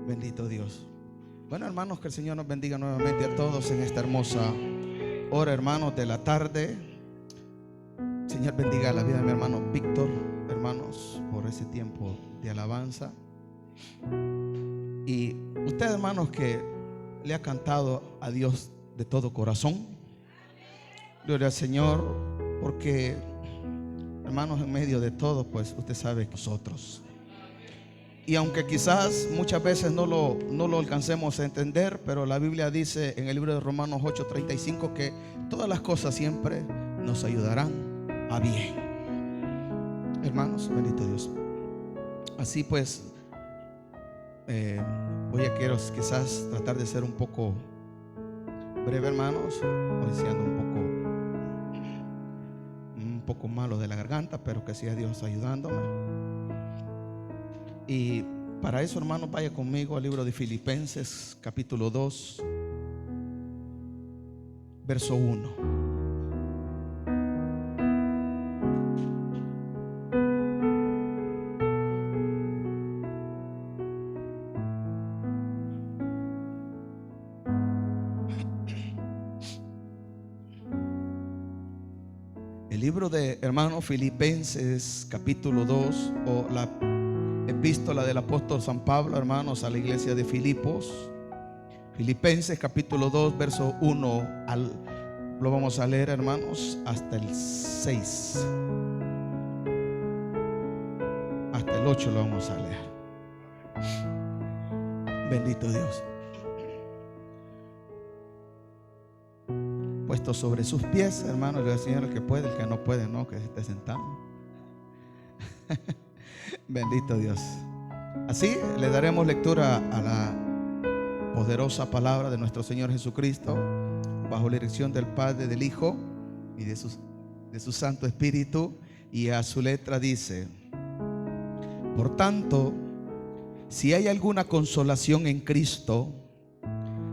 Bendito Dios. Bueno, hermanos, que el Señor nos bendiga nuevamente a todos en esta hermosa hora, hermanos, de la tarde. Señor, bendiga la vida de mi hermano Víctor, hermanos, por ese tiempo de alabanza. Y usted, hermanos, que le ha cantado a Dios de todo corazón, gloria al Señor, porque, hermanos, en medio de todo, pues usted sabe que nosotros. Y aunque quizás muchas veces no lo alcancemos a entender, pero la Biblia dice en el libro de Romanos 8:35 que todas las cosas siempre nos ayudarán a bien. Hermanos, bendito Dios. Así pues, hoy quiero quizás tratar de ser un poco breve, hermanos. Hoy siendo un poco malo de la garganta, pero que sea Dios ayudándome. Y para eso, hermanos, vaya conmigo al libro de Filipenses, capítulo 2, verso 1. El libro de hermanos Filipenses, capítulo 2, o la epístola del apóstol San Pablo, hermanos, a la iglesia de Filipos. Filipenses capítulo 2, verso 1 lo vamos a leer, hermanos, hasta el 6. Hasta el 8 lo vamos a leer. Bendito Dios. Puesto sobre sus pies, hermanos, le Señor, el que puede, el que no puede, no, que se esté sentado. Bendito Dios. Así le daremos lectura a la poderosa palabra de nuestro Señor Jesucristo, bajo la dirección del Padre, del Hijo y de su Santo Espíritu. Y a su letra dice: por tanto, si hay alguna consolación en Cristo,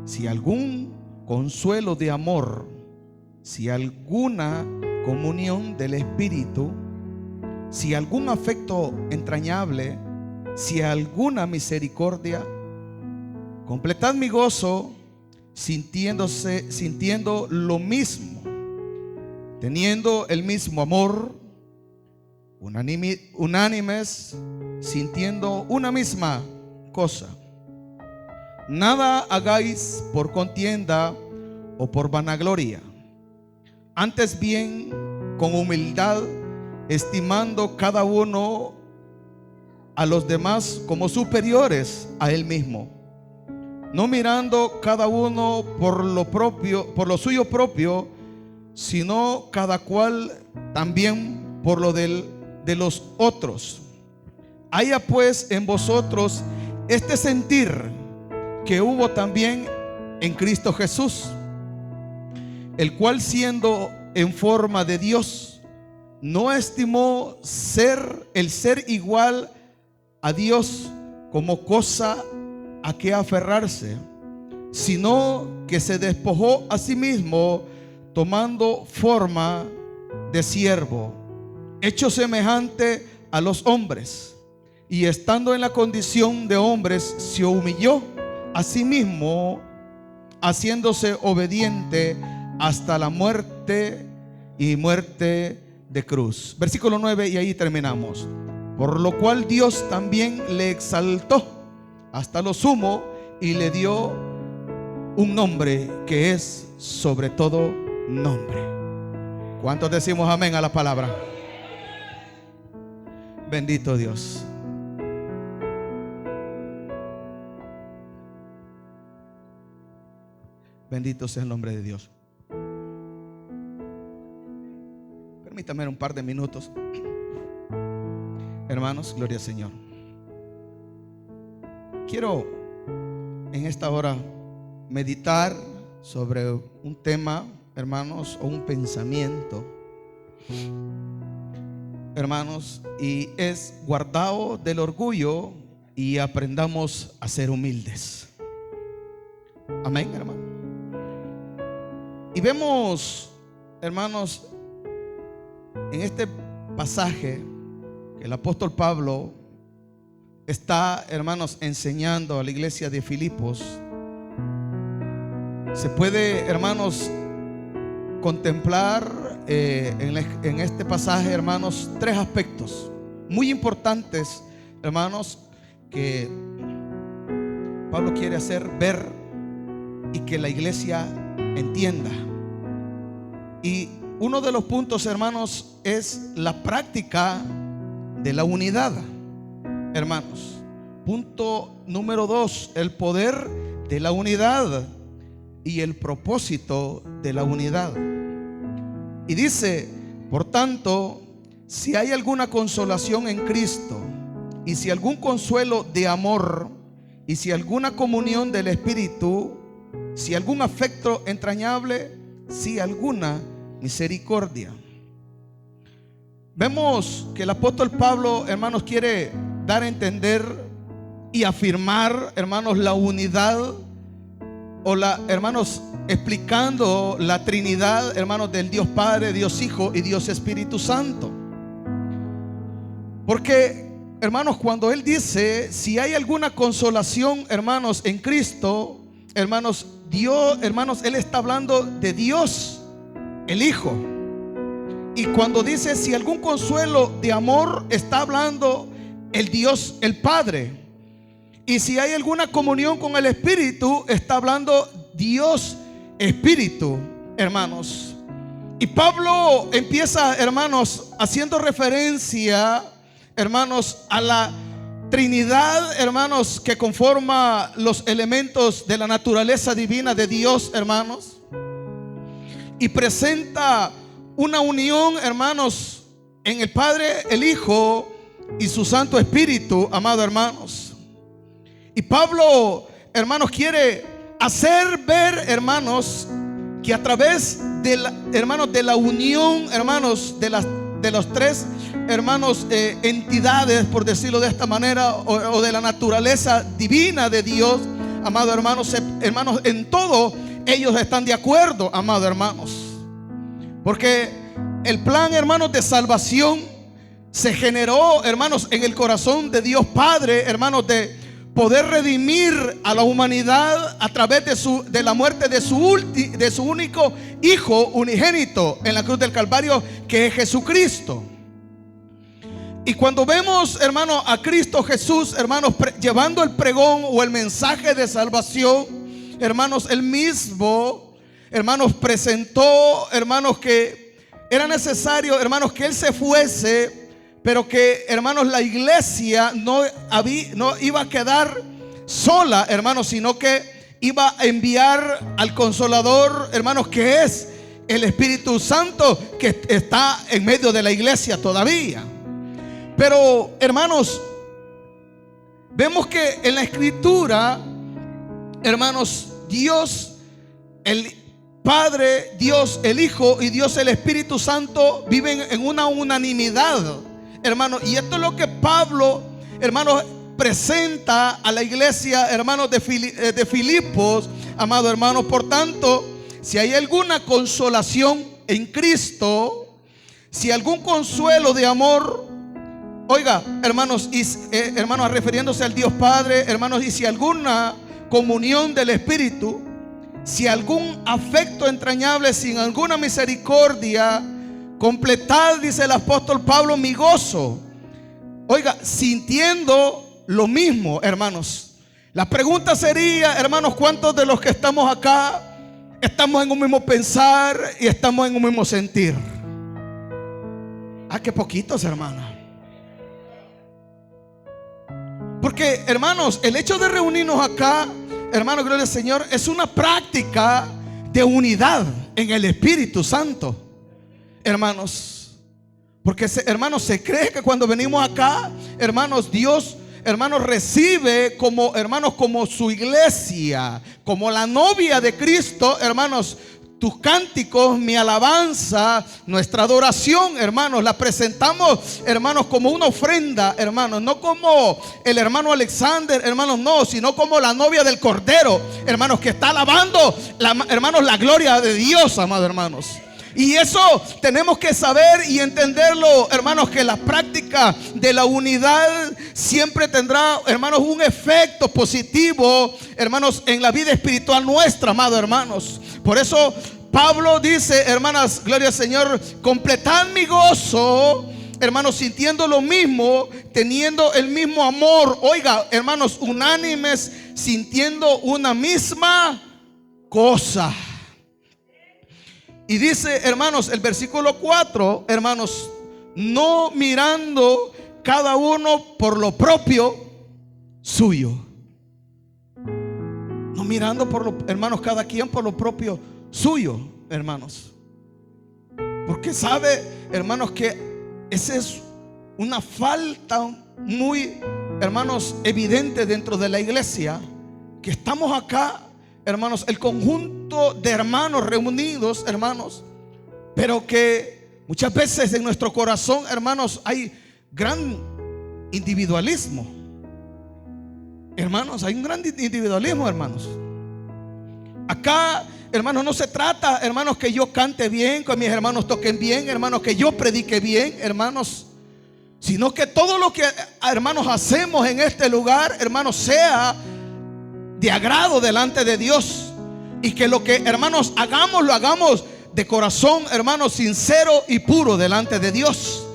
si algún consuelo de amor, si alguna comunión del Espíritu, si algún afecto entrañable, si alguna misericordia, completad mi gozo sintiendo lo mismo, teniendo el mismo amor, unánimes, sintiendo una misma cosa. Nada hagáis por contienda o por vanagloria, antes bien con humildad, estimando cada uno a los demás como superiores a él mismo, no mirando cada uno por lo suyo propio, sino cada cual también por lo de los otros. Haya pues en vosotros este sentir que hubo también en Cristo Jesús, el cual, siendo en forma de Dios, no estimó el ser igual a Dios como cosa a que aferrarse, sino que se despojó a sí mismo, tomando forma de siervo, hecho semejante a los hombres, y estando en la condición de hombres, se humilló a sí mismo, haciéndose obediente hasta la muerte y muerte de cruz. Versículo 9, y ahí terminamos. Por lo cual Dios también le exaltó hasta lo sumo y le dio un nombre que es sobre todo nombre. ¿Cuántos decimos amén a la palabra? Bendito Dios. Bendito sea el nombre de Dios. Permítame un par de minutos, hermanos, gloria al Señor. Quiero en esta hora meditar sobre un tema, hermanos, o un pensamiento, hermanos, y es: guardaos del orgullo y aprendamos a ser humildes. Amén, hermano. Y vemos, hermanos, en este pasaje que el apóstol Pablo está, hermanos, enseñando a la iglesia de Filipos, se puede, hermanos, contemplar en este pasaje, hermanos, tres aspectos muy importantes, hermanos, que Pablo quiere hacer ver y que la iglesia entienda. Y uno de los puntos, hermanos, es la práctica de la unidad, hermanos. Punto número 2, el poder de la unidad y el propósito de la unidad. Y dice, por tanto, si hay alguna consolación en Cristo, y si algún consuelo de amor, y si alguna comunión del Espíritu, si algún afecto entrañable, si alguna misericordia. Vemos que el apóstol Pablo, hermanos, quiere dar a entender y afirmar, hermanos, la unidad, o hermanos, explicando la Trinidad, hermanos, del Dios Padre, Dios Hijo y Dios Espíritu Santo. Porque, hermanos, cuando él dice, si hay alguna consolación, hermanos, en Cristo, hermanos, Dios, hermanos, él está hablando de Dios, el Hijo. Y cuando dice, si algún consuelo de amor, está hablando el Dios, el Padre. Y si hay alguna comunión con el Espíritu, está hablando Dios Espíritu, hermanos. Y Pablo empieza, hermanos, haciendo referencia, hermanos, a la Trinidad, hermanos, que conforma los elementos de la naturaleza divina de Dios, hermanos. Y presenta una unión, hermanos, en el Padre, el Hijo y su Santo Espíritu, amados hermanos. Y Pablo, hermanos, quiere hacer ver, hermanos, que a través de la, hermanos, de la unión, hermanos, de los tres, hermanos, entidades, por decirlo de esta manera, o de la naturaleza divina de Dios, amados hermanos, hermanos, en todo ellos están de acuerdo, amados hermanos. Porque el plan, hermanos, de salvación se generó, hermanos, en el corazón de Dios Padre, hermanos, de poder redimir a la humanidad a través de la muerte de su único Hijo unigénito en la cruz del Calvario, que es Jesucristo. Y cuando vemos, hermanos, a Cristo Jesús, hermanos, llevando el pregón o el mensaje de salvación, hermanos, él mismo, hermanos, presentó, hermanos, que era necesario, hermanos, que él se fuese, pero que, hermanos, la iglesia no iba a quedar sola, hermanos, sino que iba a enviar al Consolador, hermanos, que es el Espíritu Santo, que está en medio de la iglesia todavía. Pero, hermanos, vemos que en la Escritura, hermanos, Dios, el Padre, Dios el Hijo y Dios el Espíritu Santo viven en una unanimidad, hermanos. Y esto es lo que Pablo, hermanos, presenta a la iglesia, hermanos, de Filipos, amados hermanos. Por tanto, si hay alguna consolación en Cristo, si algún consuelo de amor, oiga, hermanos, hermanos, refiriéndose al Dios Padre, hermanos, y si alguna comunión del Espíritu, si algún afecto entrañable, sin alguna misericordia, completad, dice el apóstol Pablo, mi gozo. Oiga, sintiendo lo mismo, hermanos. La pregunta sería, hermanos, ¿cuántos de los que estamos acá estamos en un mismo pensar y estamos en un mismo sentir? Ah, qué poquitos, hermanos. Porque, hermanos, el hecho de reunirnos acá, hermanos, gloria al Señor, es una práctica de unidad en el Espíritu Santo, hermanos. Porque, hermanos, se cree que cuando venimos acá, hermanos, Dios, hermanos, recibe como, hermanos, como su iglesia, como la novia de Cristo, hermanos, tus cánticos, mi alabanza, nuestra adoración, hermanos, la presentamos, hermanos, como una ofrenda, hermanos, no como el hermano Alexander, hermanos, no, sino como la novia del Cordero, hermanos, que está alabando, hermanos, la gloria de Dios, amados hermanos. Y eso tenemos que saber y entenderlo, hermanos, que la práctica de la unidad siempre tendrá, hermanos, un efecto positivo, hermanos, en la vida espiritual nuestra, amados hermanos. Por eso Pablo dice, hermanas, gloria al Señor, completad mi gozo, hermanos, sintiendo lo mismo, teniendo el mismo amor. Oiga, hermanos, unánimes, sintiendo una misma cosa. Y dice, hermanos, el versículo 4, hermanos, no mirando cada uno por lo propio suyo. No mirando por lo, hermanos, cada quien por lo propio suyo, hermanos. Porque sabe, hermanos, que esa es una falta muy, hermanos, evidente dentro de la iglesia. Que estamos acá, hermanos, el conjunto de hermanos reunidos, hermanos, pero que muchas veces en nuestro corazón, hermanos, hay gran individualismo. Hermanos, hay un gran individualismo, hermanos. Acá, hermanos, no se trata, hermanos, que yo cante bien, que mis hermanos toquen bien, hermanos, que yo predique bien, hermanos, sino que todo lo que, hermanos, hacemos en este lugar, hermanos, sea de agrado delante de Dios. Y que lo que, hermanos, hagamos, lo hagamos de corazón, hermanos, sincero y puro delante de Dios.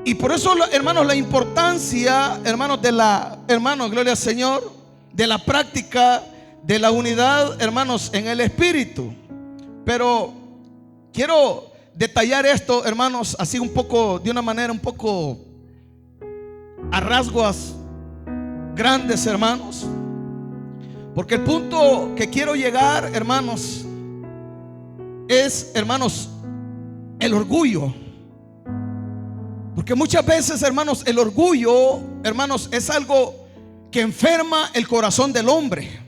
Y por eso, hermanos, la importancia, hermanos, de la, hermanos, gloria al Señor, de la práctica de la unidad, hermanos, en el Espíritu. Pero quiero detallar esto, hermanos, así un poco, de una manera un poco a rasgos grandes, hermanos, porque el punto que quiero llegar, hermanos, es, hermanos, el orgullo. Porque muchas veces, hermanos, el orgullo, hermanos, es algo que enferma el corazón del hombre.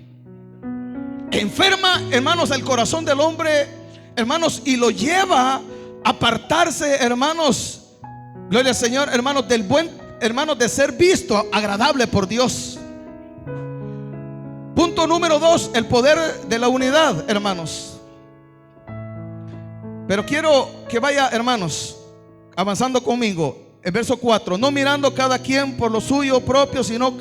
Enferma, hermanos, el corazón del hombre, hermanos, y lo lleva a apartarse, hermanos, gloria al Señor, hermanos, del buen, hermanos, de ser visto agradable por Dios. Punto número 2, el poder de la unidad, hermanos. Pero quiero que vaya, hermanos, avanzando conmigo. El verso 4, no mirando cada quien por lo suyo propio, sino,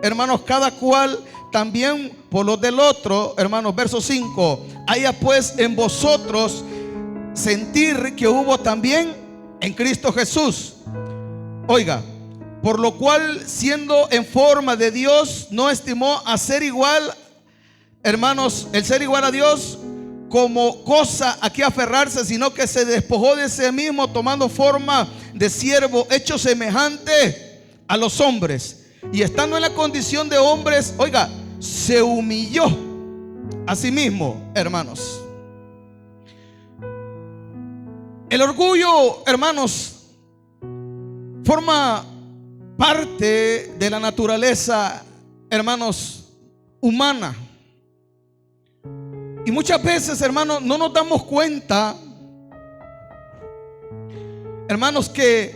hermanos, cada cual también por lo del otro, hermanos. Verso 5, haya pues en vosotros sentir que hubo también en Cristo Jesús. Oiga, por lo cual, siendo en forma de Dios, no estimó a ser igual, hermanos, el ser igual a Dios como cosa a que aferrarse, sino que se despojó de sí mismo, tomando forma de siervo, hecho semejante a los hombres, y estando en la condición de hombres, oiga, se humilló a sí mismo, hermanos. El orgullo, hermanos, forma parte de la naturaleza, hermanos, humana. Y muchas veces, hermanos, no nos damos cuenta, hermanos, que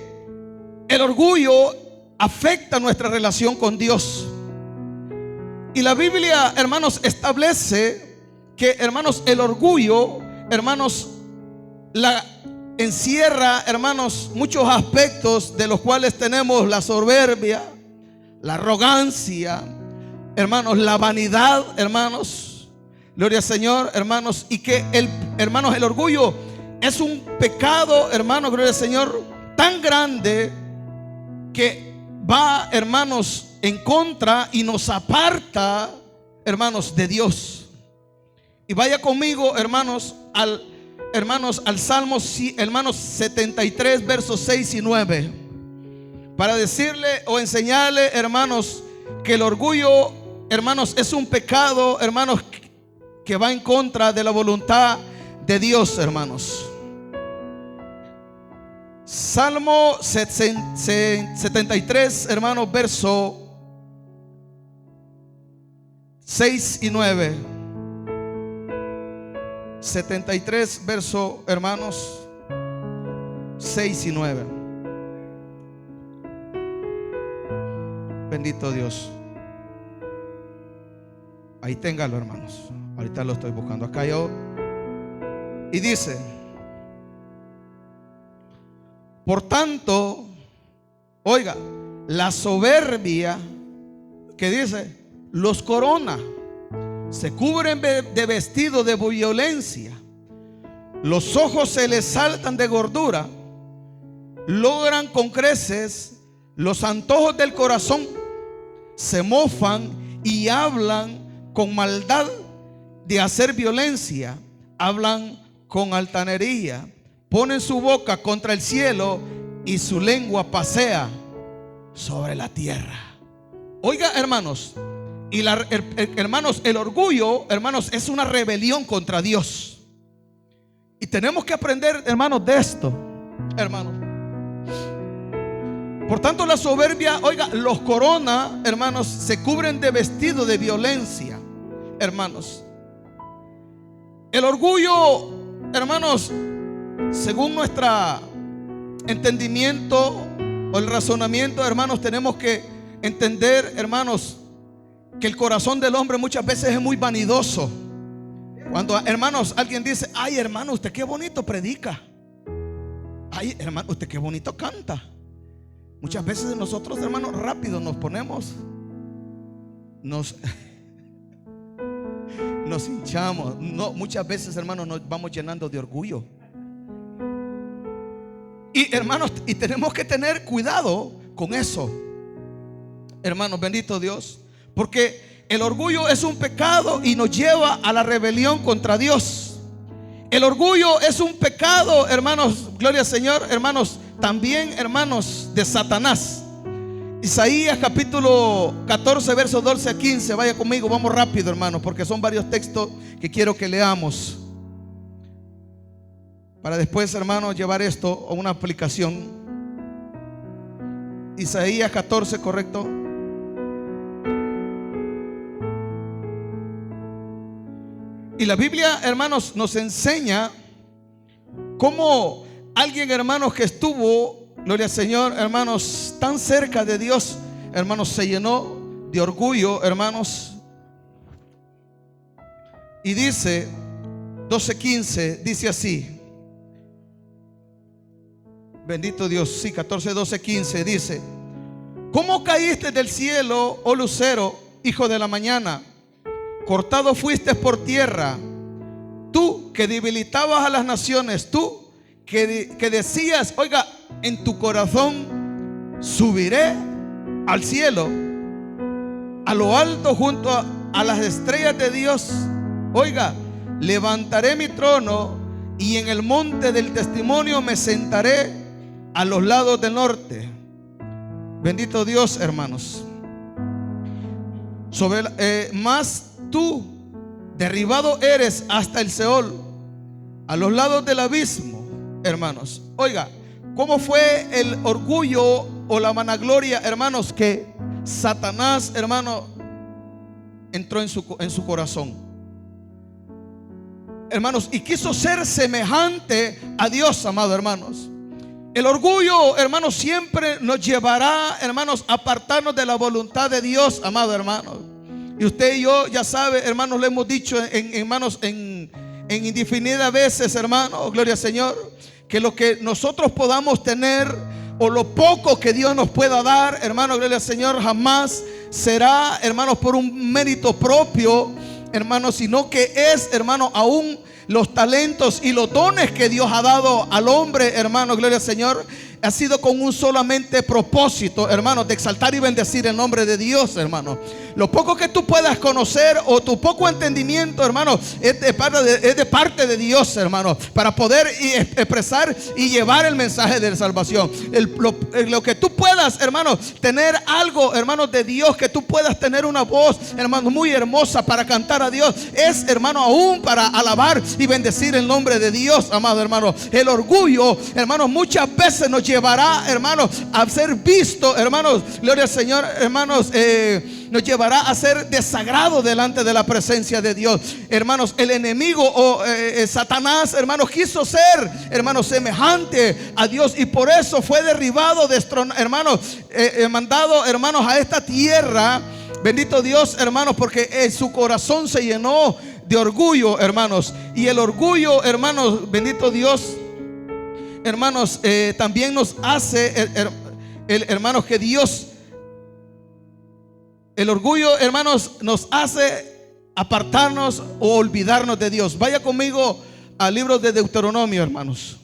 el orgullo afecta nuestra relación con Dios. Y la Biblia, hermanos, establece que, hermanos, el orgullo, hermanos, la encierra, hermanos, muchos aspectos, de los cuales tenemos la soberbia, la arrogancia, hermanos, la vanidad, hermanos. Gloria al Señor, hermanos. Y que hermanos, el orgullo es un pecado, hermanos, gloria al Señor, tan grande que va, hermanos, en contra y nos aparta, hermanos, de Dios. Y vaya conmigo, hermanos, al Salmo, hermanos, 73, versos 6 y 9, para decirle o enseñarle, hermanos, que el orgullo, hermanos, es un pecado, hermanos, que va en contra de la voluntad de Dios, hermanos. Salmo 73, hermanos, verso 6 y 9. 73, verso, hermanos, 6 y 9. Bendito Dios. Ahí téngalo, hermanos. Ahorita lo estoy buscando. Acá yo Y dice: por tanto, oiga, la soberbia, que dice, los corona, se cubren de vestido de violencia, los ojos se les saltan de gordura, logran con creces los antojos del corazón, se mofan y hablan con maldad de hacer violencia, hablan con altanería, ponen su boca contra el cielo y su lengua pasea sobre la tierra. Oiga, hermanos, hermanos, el orgullo, hermanos, es una rebelión contra Dios. Y tenemos que aprender, hermanos, de esto, hermanos. Por tanto, la soberbia, oiga, los corona, hermanos, se cubren de vestido de violencia, hermanos. El orgullo, hermanos, según nuestro entendimiento o el razonamiento, hermanos, tenemos que entender, hermanos, que el corazón del hombre muchas veces es muy vanidoso. Cuando, hermanos, alguien dice: ay, hermano, usted qué bonito predica. Ay, hermano, usted qué bonito canta. Muchas veces nosotros, hermanos, rápido nos ponemos, nos hinchamos. No, muchas veces, hermanos, nos vamos llenando de orgullo. Y, hermanos, y tenemos que tener cuidado con eso, hermanos, bendito Dios, porque el orgullo es un pecado y nos lleva a la rebelión contra Dios. El orgullo es un pecado, hermanos, gloria al Señor, hermanos, también, hermanos, de Satanás. Isaías capítulo 14, versos 12 a 15. Vaya conmigo, vamos rápido, hermanos, porque son varios textos que quiero que leamos, para después, hermanos, llevar esto a una aplicación. Isaías 14, correcto. Y la Biblia, hermanos, nos enseña cómo alguien, hermanos, que estuvo, gloria al Señor, hermanos, tan cerca de Dios, hermanos, se llenó de orgullo, hermanos. Y dice 12:15, dice así. Bendito Dios, sí, 14, 12, 15 dice: ¿cómo caíste del cielo, oh lucero, hijo de la mañana? Cortado fuiste por tierra, tú que debilitabas a las naciones, tú que decías, oiga, en tu corazón: subiré al cielo, a lo alto junto a las estrellas de Dios. Oiga, levantaré mi trono y en el monte del testimonio me sentaré a los lados del norte. Bendito Dios, hermanos. Mas tú derribado eres hasta el Seol, a los lados del abismo, hermanos. Oiga, ¿cómo fue el orgullo o la vanagloria, hermanos, que Satanás, hermano, entró en su corazón, hermanos, y quiso ser semejante a Dios, amado hermanos? El orgullo, hermanos, siempre nos llevará, hermanos, a apartarnos de la voluntad de Dios, amado hermanos. Y usted y yo, ya sabe, hermanos, lo hemos dicho en indefinidas veces, hermanos, gloria al Señor, que lo que nosotros podamos tener o lo poco que Dios nos pueda dar, hermanos, gloria al Señor, jamás será, hermanos, por un mérito propio, hermanos, sino que es, hermanos, aún los talentos y los dones que Dios ha dado al hombre, hermanos, gloria al Señor, ha sido con un solamente propósito, hermanos, de exaltar y bendecir el nombre de Dios, hermanos. Lo poco que tú puedas conocer o tu poco entendimiento, hermanos, es de parte de Dios, hermanos, para poder expresar y llevar el mensaje de salvación. Lo que tú puedas, hermanos, tener algo, hermanos, de Dios, que tú puedas tener una voz, hermanos, muy hermosa para cantar a Dios, es, hermano, aún para alabar y bendecir el nombre de Dios, amado hermano. El orgullo, hermanos, muchas veces nos llevará, hermanos, a ser visto, hermanos, gloria al Señor, hermanos, nos llevará a ser desagrado delante de la presencia de Dios. Hermanos, el enemigo o Satanás, hermanos, quiso ser, hermanos, semejante a Dios, y por eso fue derribado, hermanos, mandado, hermanos, a esta tierra. Bendito Dios, hermanos, porque su corazón se llenó de orgullo, hermanos. Y el orgullo, hermanos, bendito Dios, hermanos, también nos hace, hermanos, que Dios, el orgullo, hermanos, nos hace apartarnos o olvidarnos de Dios. Vaya conmigo al libro de Deuteronomio, hermanos.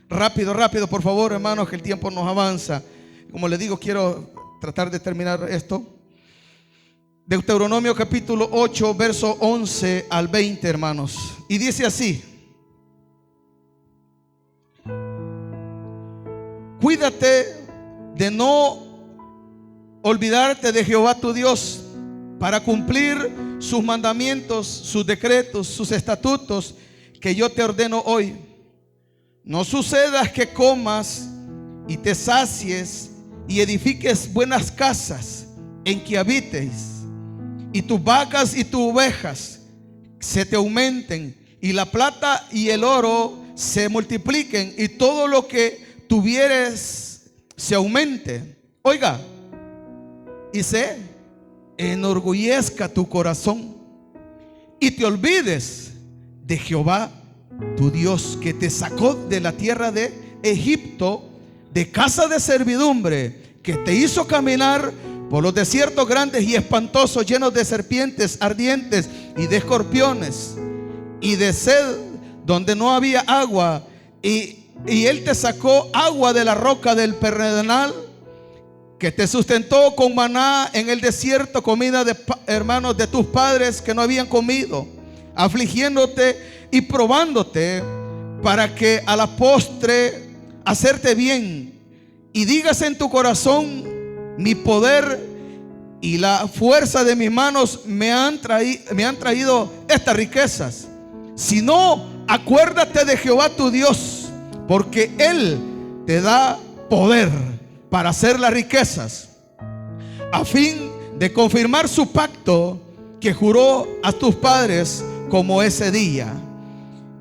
Rápido, rápido, por favor, hermanos, que el tiempo nos avanza. Como les digo, quiero tratar de terminar esto. Deuteronomio capítulo 8, verso 11 al 20, hermanos. Y dice así: cuídate de no olvidarte de Jehová tu Dios, para cumplir sus mandamientos, sus decretos, sus estatutos que yo te ordeno hoy. No suceda que comas y te sacies y edifiques buenas casas en que habites, y tus vacas y tus ovejas se te aumenten, y la plata y el oro se multipliquen, y todo lo que tuvieres se aumente. Oiga, y se enorgullezca tu corazón y te olvides de Jehová tu Dios, que te sacó de la tierra de Egipto, de casa de servidumbre, que te hizo caminar por los desiertos grandes y espantosos, llenos de serpientes ardientes y de escorpiones, y de sed donde no había agua, y Él te sacó agua de la roca del Pedernal, que te sustentó con maná en el desierto, comida de hermanos de tus padres que no habían comido, afligiéndote y probándote, para que a la postre hacerte bien, y digas en tu corazón: mi poder y la fuerza de mis manos me han traído estas riquezas. Si no, acuérdate de Jehová tu Dios, porque Él te da poder para hacer las riquezas, a fin de confirmar su pacto que juró a tus padres, como ese día.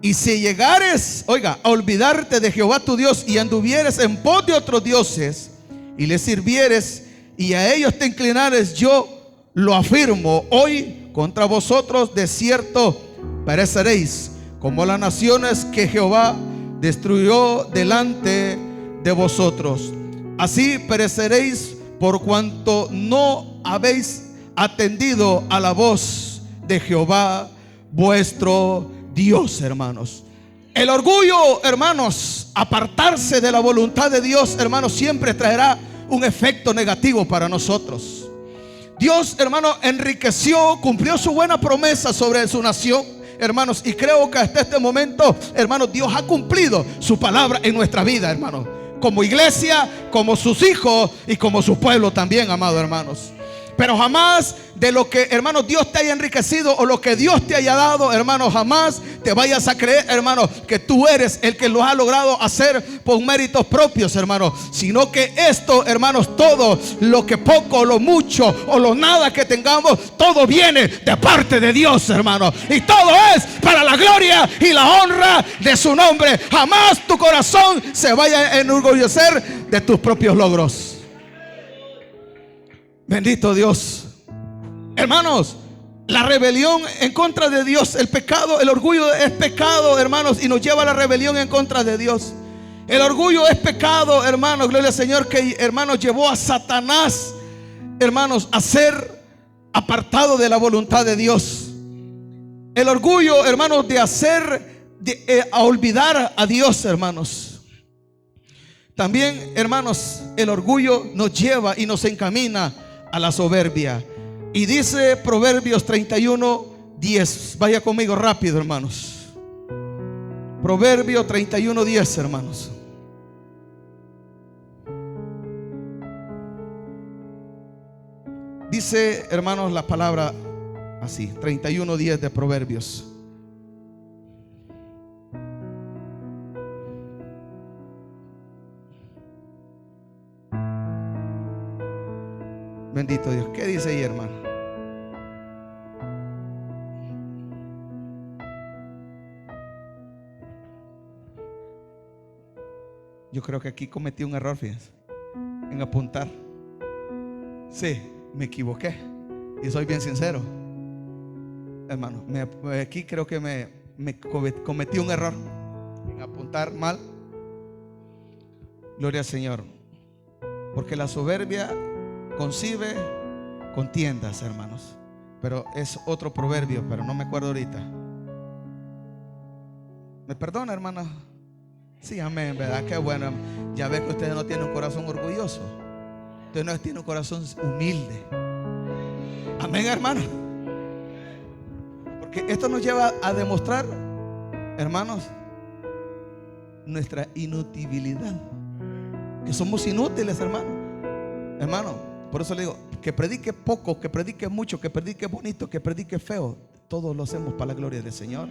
Y si llegares, oiga, a olvidarte de Jehová tu Dios, y anduvieres en pos de otros dioses, y les sirvieres, y a ellos te inclinares, yo lo afirmo hoy contra vosotros, de cierto pereceréis, como las naciones que Jehová destruyó delante de vosotros. Así pereceréis, por cuanto no habéis atendido a la voz de Jehová vuestro Dios, hermanos. El orgullo, hermanos, apartarse de la voluntad de Dios, hermanos, siempre traerá un efecto negativo para nosotros. Dios, hermano, enriqueció, cumplió su buena promesa sobre su nación, hermanos, y creo que hasta este momento, hermanos, Dios ha cumplido su palabra en nuestra vida, hermanos, como iglesia, como sus hijos y como su pueblo también, amados hermanos. Pero jamás de lo que, hermanos, Dios te haya enriquecido o lo que Dios te haya dado, hermanos, jamás te vayas a creer, hermanos, que tú eres el que lo ha logrado hacer por méritos propios, hermanos. Sino que esto, hermanos, todo lo que poco, lo mucho o lo nada que tengamos, todo viene de parte de Dios, hermanos. Y todo es para la gloria y la honra de su nombre. Jamás tu corazón se vaya a enorgullecer de tus propios logros. Bendito Dios. Hermanos, la rebelión en contra de Dios, el pecado, el orgullo es pecado, hermanos, y nos lleva a la rebelión en contra de Dios. El orgullo es pecado, hermanos, gloria al Señor, que, hermanos, llevó a Satanás, hermanos, a ser apartado de la voluntad de Dios. El orgullo, hermanos, a olvidar a Dios, hermanos. También, hermanos, el orgullo nos lleva y nos encamina a la soberbia. Y dice Proverbios 31:10. Vaya conmigo rápido, hermanos. Proverbio 31:10, hermanos. Dice, hermanos, la palabra así, 31:10 de Proverbios. Bendito Dios. ¿Qué dice ahí, hermano? Yo creo que aquí cometí un error, fíjense, en apuntar. Sí, me equivoqué y soy bien sincero. hermano, aquí creo que me cometí un error en apuntar mal. Gloria al Señor. Porque la soberbia concibe contiendas, hermanos. Pero es otro proverbio, pero no me acuerdo ahorita. ¿Me perdona, hermana? Sí, amén, ¿verdad? Qué bueno. Ya ve que usted no tiene un corazón orgulloso. Usted no tiene un corazón humilde. Amén, hermano. Porque esto nos lleva a demostrar, hermanos, nuestra inutilidad. Que somos inútiles, hermano. Por eso le digo, que predique poco, que predique mucho, que predique bonito, que predique feo, todos lo hacemos para la gloria del Señor.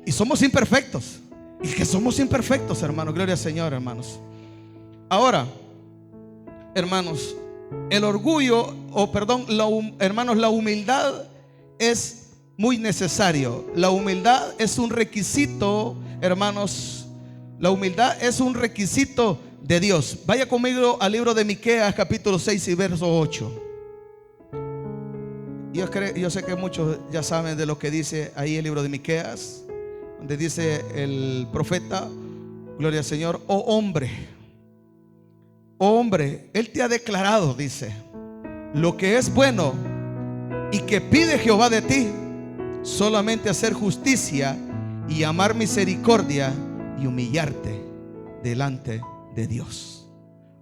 Y somos imperfectos. Y que somos imperfectos, hermanos. Gloria al Señor, hermanos. Ahora, hermanos, el orgullo, hermanos, la humildad es muy necesario. La humildad es un requisito, hermanos. La humildad es un requisito de Dios. Vaya conmigo al libro de Miqueas, capítulo 6 y verso 8. Yo sé que muchos ya saben de lo que dice ahí el libro de Miqueas, donde dice el profeta, gloria al Señor: oh hombre, Él te ha declarado, dice, lo que es bueno y que pide Jehová de ti, solamente hacer justicia y amar misericordia y humillarte delante de Dios.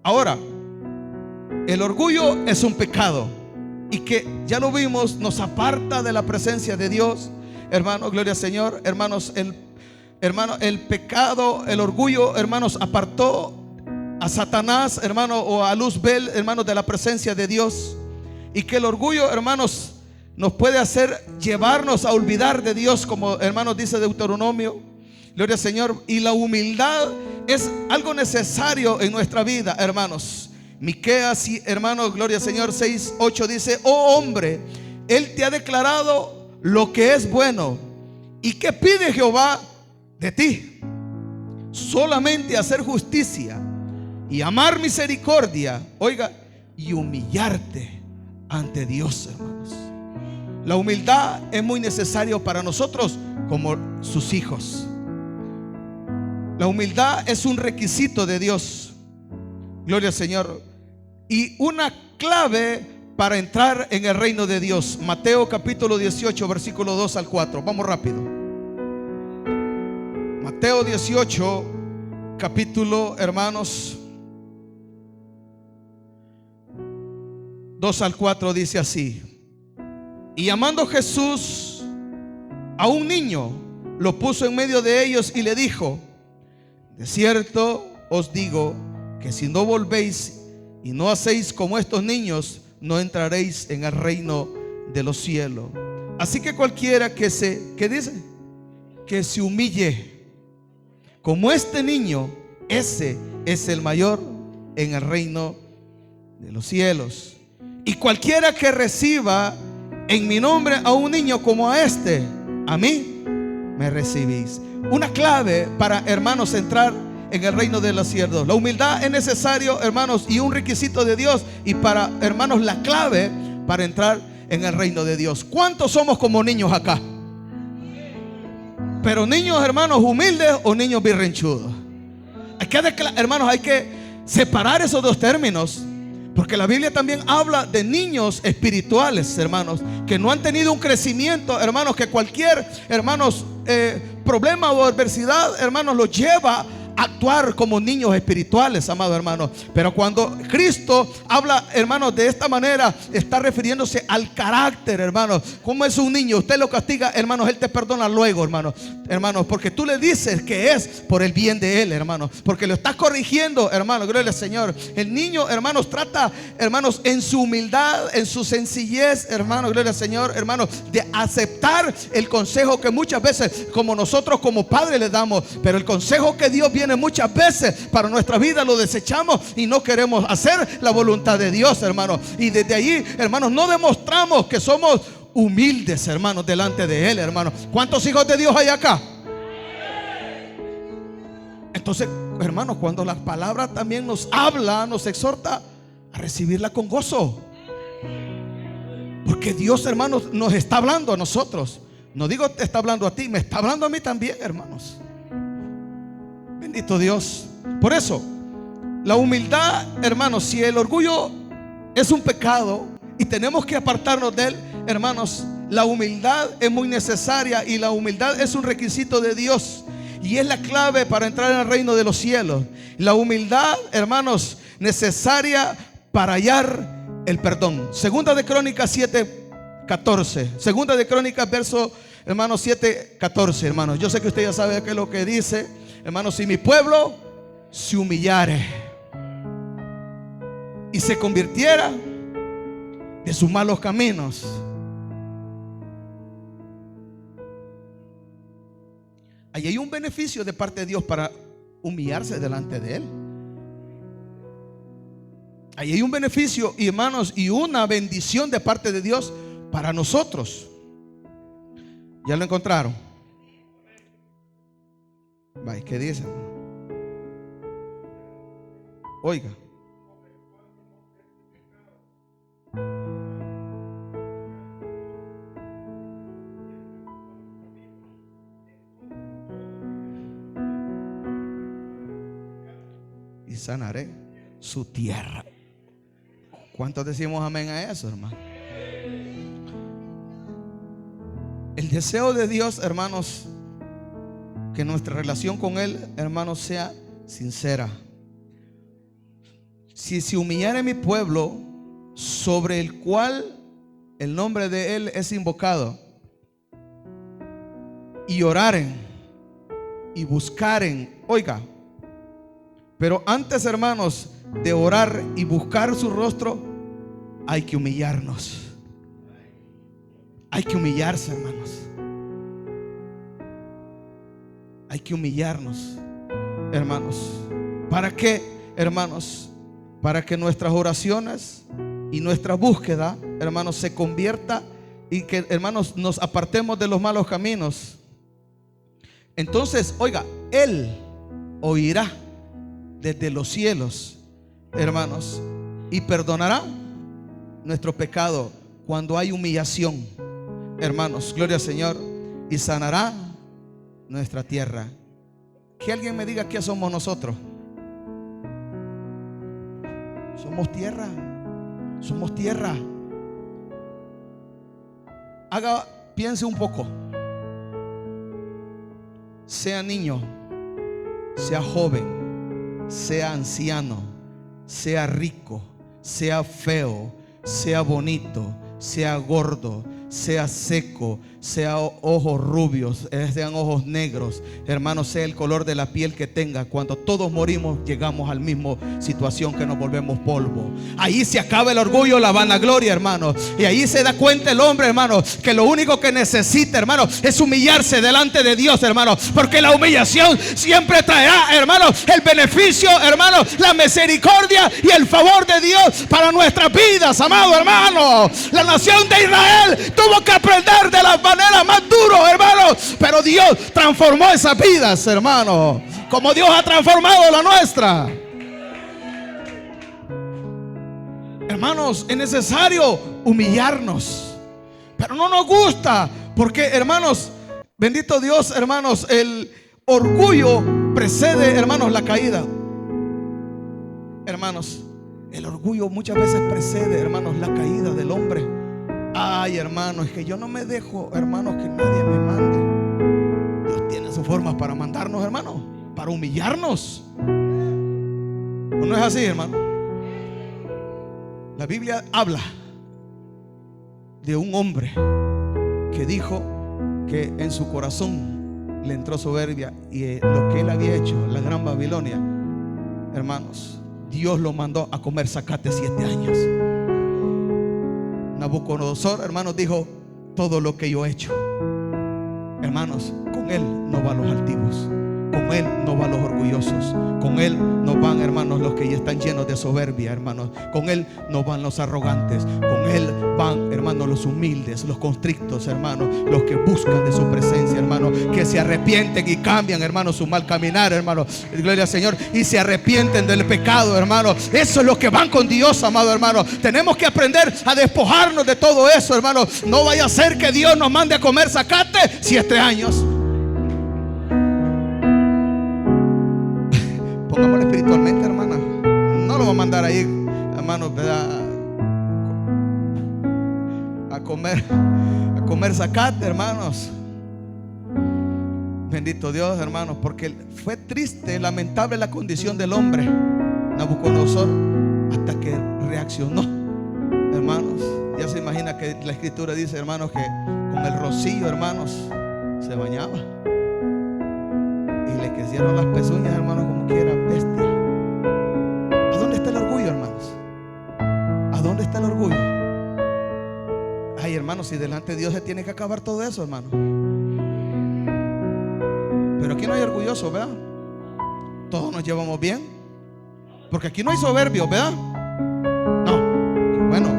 Ahora, el orgullo es un pecado y que ya lo vimos, nos aparta de la presencia de Dios. Hermanos, gloria al Señor. Hermanos, el pecado, el orgullo, hermanos, apartó a Satanás, hermano, o a Luzbel, hermanos, de la presencia de Dios. Y que el orgullo, hermanos, nos puede hacer llevarnos a olvidar de Dios, como hermanos dice Deuteronomio. Gloria al Señor. Y la humildad es algo necesario en nuestra vida, hermanos. Miqueas, hermanos, gloria al Señor, 6:8 dice: oh hombre, Él te ha declarado lo que es bueno. ¿Y qué pide Jehová de ti? Solamente hacer justicia y amar misericordia, oiga, y humillarte ante Dios, hermanos. La humildad es muy necesario para nosotros como sus hijos. La humildad es un requisito de Dios. Gloria al Señor. Y una clave para entrar en el reino de Dios. Mateo capítulo 18, versículo 2 al 4. Vamos rápido. Mateo 18, capítulo, hermanos, 2 al 4 dice así: y llamando Jesús a un niño, lo puso en medio de ellos y le dijo: de cierto os digo que si no volvéis y no hacéis como estos niños, no entraréis en el reino de los cielos. Así que cualquiera que se humille como este niño, ese es el mayor en el reino de los cielos. Y cualquiera que reciba en mi nombre a un niño como a este, a mí me recibís. Una clave para, hermanos, entrar en el reino de los cielos. La humildad es necesario, hermanos, y un requisito de Dios. Y para, hermanos, la clave para entrar en el reino de Dios. ¿Cuántos somos como niños acá? Pero niños, hermanos, humildes o niños birrenchudos. Hermanos, hay que separar esos dos términos, porque la Biblia también habla de niños espirituales, hermanos, que no han tenido un crecimiento, hermanos, que cualquier, hermanos, problema o adversidad, hermanos, los lleva a actuar como niños espirituales, amados hermanos. Pero cuando Cristo habla, hermanos, de esta manera, está refiriéndose al carácter, hermanos. Como es un niño, usted lo castiga, hermanos, Él te perdona luego, hermanos, porque tú le dices que es por el bien de Él, hermanos, porque lo estás corrigiendo, hermanos, gloria al Señor. El niño, hermanos, trata, hermanos, en su humildad, en su sencillez, hermanos, gloria al Señor, hermanos, de aceptar el consejo que muchas veces, como nosotros como padres le damos. Pero el consejo que Dios viene muchas veces para nuestra vida lo desechamos y no queremos hacer la voluntad de Dios, hermanos. Y desde allí, hermanos, no demostramos que somos humildes, hermanos, delante de Él, hermanos. ¿Cuántos hijos de Dios hay acá? Entonces, hermanos, cuando la palabra también nos habla, nos exhorta a recibirla con gozo. Porque Dios, hermanos, nos está hablando a nosotros. No digo te está hablando a ti, me está hablando a mí también, hermanos. Bendito Dios. Por eso, la humildad, hermanos, si el orgullo es un pecado y tenemos que apartarnos de él, hermanos, la humildad es muy necesaria y la humildad es un requisito de Dios y es la clave para entrar en el reino de los cielos. La humildad, hermanos, necesaria para hallar el perdón. Segunda de Crónicas 7:14. Segunda de Crónicas, verso, hermanos, 7:14, hermanos. Yo sé que usted ya sabe qué es lo que dice, hermanos. Si mi pueblo se humillare y se convirtiera de sus malos caminos, ahí hay un beneficio de parte de Dios para humillarse delante de Él. Ahí hay un beneficio, y hermanos, y una bendición de parte de Dios para nosotros. ¿Ya lo encontraron? Vaya, ¿qué dicen? Oiga. Y sanaré su tierra. ¿Cuántos decimos amén a eso, hermano? El deseo de Dios, hermanos, que nuestra relación con Él, hermanos, sea sincera. Si se humillare mi pueblo, sobre el cual el nombre de Él es invocado, y oraren y buscaren, oiga, pero antes, hermanos, de orar y buscar su rostro, hay que humillarnos. Hay que humillarse, hermanos. Hay que humillarnos, hermanos. ¿Para qué, hermanos? Para que nuestras oraciones y nuestra búsqueda, hermanos, se convierta y que, hermanos, nos apartemos de los malos caminos. Entonces, oiga, Él oirá desde los cielos, hermanos, y perdonará nuestro pecado cuando hay humillación, hermanos, gloria al Señor, y sanará nuestra tierra. Que alguien me diga qué somos nosotros. Somos tierra. Somos tierra. Piense un poco. Sea niño, sea joven, sea anciano, sea rico, sea feo, sea bonito, sea gordo, sea seco, sea ojos rubios, sean ojos negros, hermanos, sea el color de la piel que tenga. Cuando todos morimos, llegamos a la misma situación, que nos volvemos polvo. Ahí se acaba el orgullo, la vanagloria, hermanos. Y ahí se da cuenta el hombre, hermanos, que lo único que necesita, hermanos, es humillarse delante de Dios, hermanos. Porque la humillación siempre traerá, hermanos, el beneficio, hermanos, la misericordia y el favor de Dios para nuestras vidas, amado hermano. La nación de Israel tuvo que aprender de la manera más dura, hermanos, pero Dios transformó esas vidas, hermanos, como Dios ha transformado la nuestra. Hermanos, es necesario humillarnos, pero no nos gusta, porque, hermanos, bendito Dios, hermanos, el orgullo precede, hermanos, la caída. Hermanos, el orgullo muchas veces precede, hermanos, la caída del hombre. Ay, hermanos, es que yo no me dejo, hermanos, que nadie me mande. Dios tiene sus formas para mandarnos, hermanos, para humillarnos. ¿O no es así, hermano? La Biblia habla de un hombre que dijo que en su corazón le entró soberbia, y lo que él había hecho, la gran Babilonia, hermanos, Dios lo mandó a comer zacate 7 años. Nabucodonosor, hermanos, dijo: todo lo que yo he hecho, hermanos, con él no va a los altivos. Con Él no van los orgullosos. Con Él no van, hermanos, los que ya están llenos de soberbia, hermanos. Con Él no van los arrogantes. Con Él van, hermanos, los humildes, los constrictos, hermanos, los que buscan de su presencia, hermanos, que se arrepienten y cambian, hermanos, su mal caminar, hermanos. Gloria al Señor. Y se arrepienten del pecado, hermanos. Eso es lo que van con Dios, amado hermano. Tenemos que aprender a despojarnos de todo eso, hermanos. No vaya a ser que Dios nos mande a comer zacate 7 años. Pongámoslo espiritualmente, hermana. No lo va a mandar ahí, hermanos, a comer zacate, hermanos. Bendito Dios, hermanos, porque fue triste, lamentable la condición del hombre Nabucodonosor hasta que reaccionó, hermanos. Ya se imagina que la escritura dice, hermanos, que con el rocío, hermanos, se bañaba y le crecieron las pezuñas, hermanos, como que era bestia. ¿A dónde está el orgullo, hermanos? ¿A dónde está el orgullo? Ay, hermanos, si delante de Dios se tiene que acabar todo eso, hermanos. Pero aquí no hay orgullosos, ¿verdad? Todos nos llevamos bien, porque aquí no hay soberbios, ¿verdad? No. Bueno,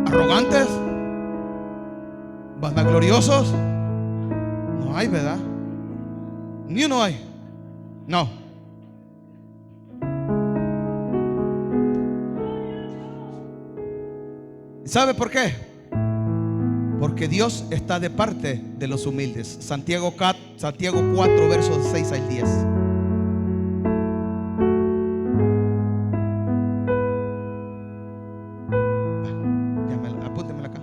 arrogantes, vanagloriosos, no hay, ¿verdad? Ni uno hay. No. ¿Sabe por qué? Porque Dios está de parte de los humildes. Santiago 4, versos 6 al 10. Apúntemela acá.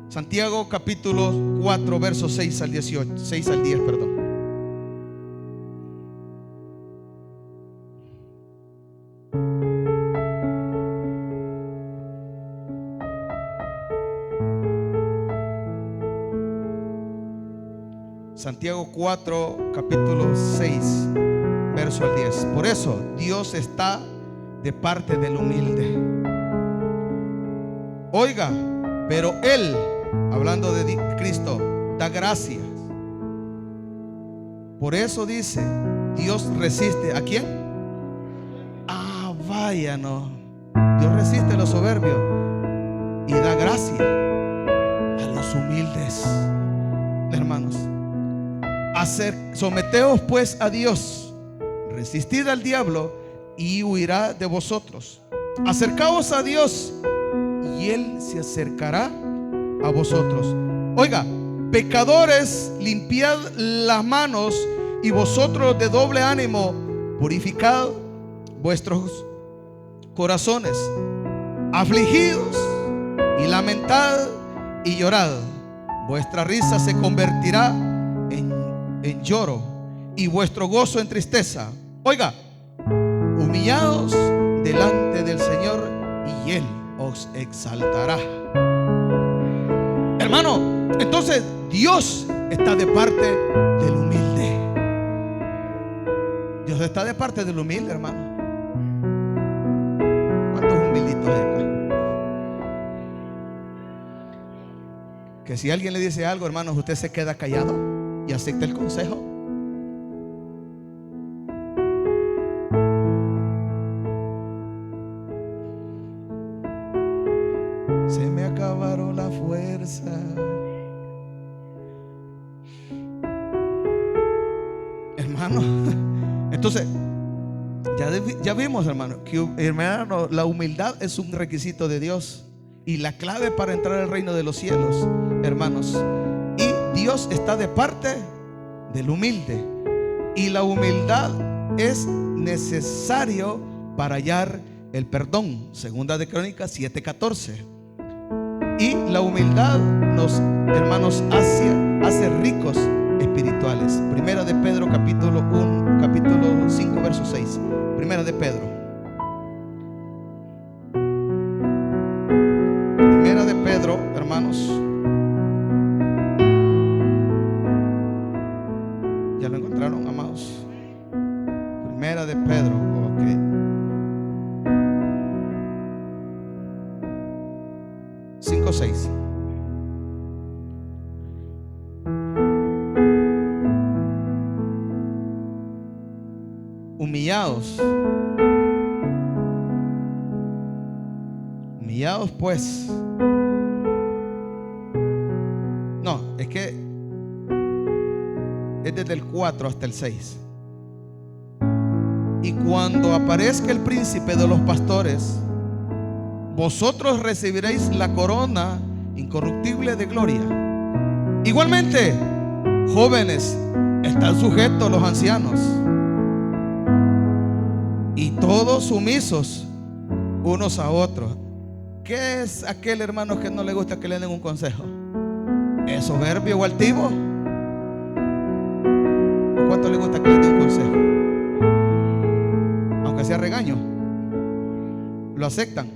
Santiago capítulo 4, versos 6 al 18, 6 al 10, perdón. Santiago 4, capítulo 6, verso al 10. Por eso Dios está de parte del humilde. Oiga, pero Él, hablando de Cristo, da gracias. Por eso dice, Dios resiste ¿a quién? Ah, vaya, no. Dios resiste a los soberbios y da gracia a los humildes, hermanos. Someteos pues a Dios, resistid al diablo y huirá de vosotros. Acercaos a Dios y Él se acercará a vosotros. Oiga, pecadores, limpiad las manos, y vosotros de doble ánimo, purificad vuestros corazones. Afligidos y lamentad y llorad. Vuestra risa se convertirá en lloro y vuestro gozo en tristeza. Oiga, humillados delante del Señor y Él os exaltará. Hermano, entonces Dios está de parte del humilde. Dios está de parte del humilde, hermano. ¿Cuántos humilditos hay acá? Que si alguien le dice algo, hermanos, usted se queda callado y acepta el consejo. Se me acabaron la fuerza. Hermano, entonces ya vimos, hermano, que hermano, la humildad es un requisito de Dios y la clave para entrar al reino de los cielos, hermanos. Y Dios está de parte del humilde, y la humildad es necesario para hallar el perdón. Segunda de Crónicas 7:14. Y la humildad nos, hermanos, hace ricos espirituales. Primera de Pedro capítulo 5 verso 6. Primera de Pedro. Primera de Pedro, hermanos. ¿Ya lo encontraron, amados? Primera de Pedro, ok. 5:6. humillados. Humillados pues. No, es que es desde el 4 hasta el 6. Y cuando aparezca el príncipe de los pastores, vosotros recibiréis la corona incorruptible de gloria. Igualmente, jóvenes, están sujetos a los ancianos, y todos sumisos unos a otros. ¿Qué es aquel hermano que no le gusta que le den un consejo? ¿Es soberbio o altivo? ¿Cuánto le gusta que le den un consejo? Aunque sea regaño, lo aceptan.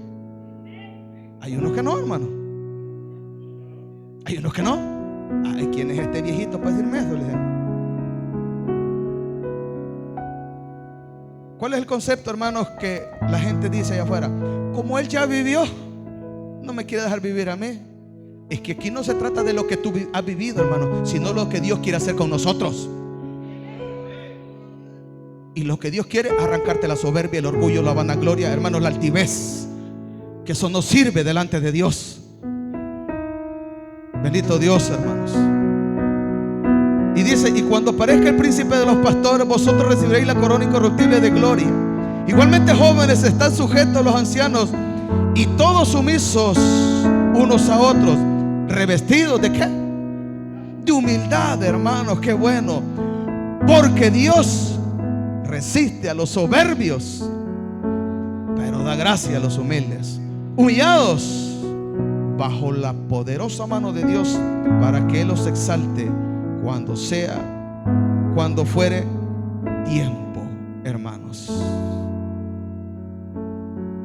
Hay unos que no, hermano. Hay unos que no. Ay, ¿quién es este viejito para decirme eso? ¿Cuál es el concepto, hermanos, que la gente dice allá afuera? Como él ya vivió, no me quiere dejar vivir a mí. Es que aquí no se trata de lo que tú has vivido, hermano, sino lo que Dios quiere hacer con nosotros. Y lo que Dios quiere es arrancarte la soberbia, el orgullo, la vanagloria, hermanos, la altivez, que eso no sirve delante de Dios. Bendito Dios, hermanos. Y dice: y cuando aparezca el príncipe de los pastores, vosotros recibiréis la corona incorruptible de gloria. Igualmente, jóvenes, están sujetos a los ancianos, y todos sumisos unos a otros, revestidos ¿de qué? De humildad, hermanos. Qué bueno, porque Dios resiste a los soberbios, pero da gracia a los humildes. Humillados bajo la poderosa mano de Dios, para que Él los exalte cuando fuere tiempo, hermanos.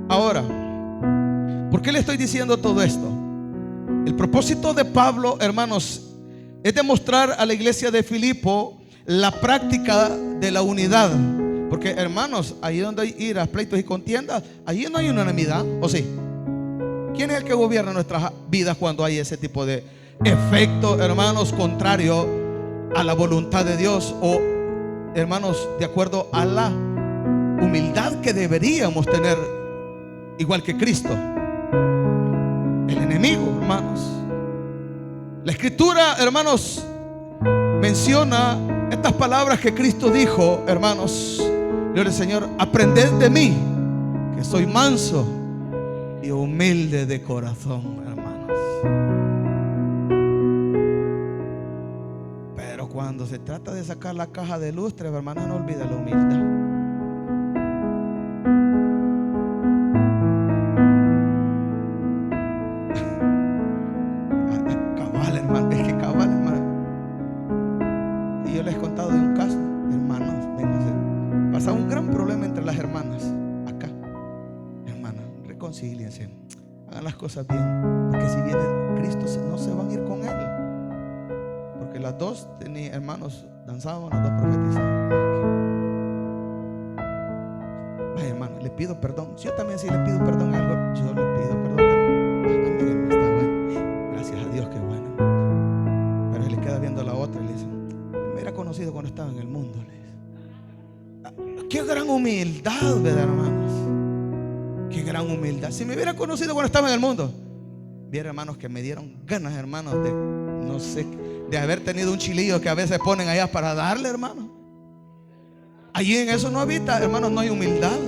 Ahora, ¿por qué le estoy diciendo todo esto? El propósito de Pablo, hermanos, es demostrar a la iglesia de Filipo la práctica de la unidad. Porque, hermanos, ahí donde hay iras, pleitos y contiendas, allí no hay unanimidad, ¿o sí? ¿Quién es el que gobierna nuestras vidas cuando hay ese tipo de efecto, hermanos, contrario a la voluntad de Dios, o, hermanos, de acuerdo a la humildad que deberíamos tener, igual que Cristo? El enemigo, hermanos. La escritura, hermanos, menciona estas palabras que Cristo dijo, hermanos. Gloria al Señor: aprended de mí, que soy manso y humilde de corazón, hermanos. Pero cuando se trata de sacar la caja de lustre, hermanos, no olvide la humildad. Cabal, hermano, es que cabal, hermano. Y yo les he contado de un caso, hermanos, pasaba un gran problema entre las hermanas acá. Hermanas, reconcíliense, hagan las cosas bien, porque si viene Cristo no se van a ir con Él. Porque las dos tenían, hermanos, danzaban, las dos profetizaban. Ay, hermano, le pido perdón. Yo también, si le pido perdón a algo, yo le pido perdón. Miren, está bueno. Gracias a Dios, que bueno. Pero se le queda viendo a la otra y le dice: me hubiera conocido cuando estaba en el mundo. Le dice. Qué gran humildad, ¿verdad, hermanos? Qué gran humildad. Si me hubiera conocido cuando estaba en el mundo, viera, hermanos, que me dieron ganas, hermanos, de, no sé, de haber tenido un chilillo que a veces ponen allá para darle, hermano. Allí en eso no habita, hermanos, no hay humildad.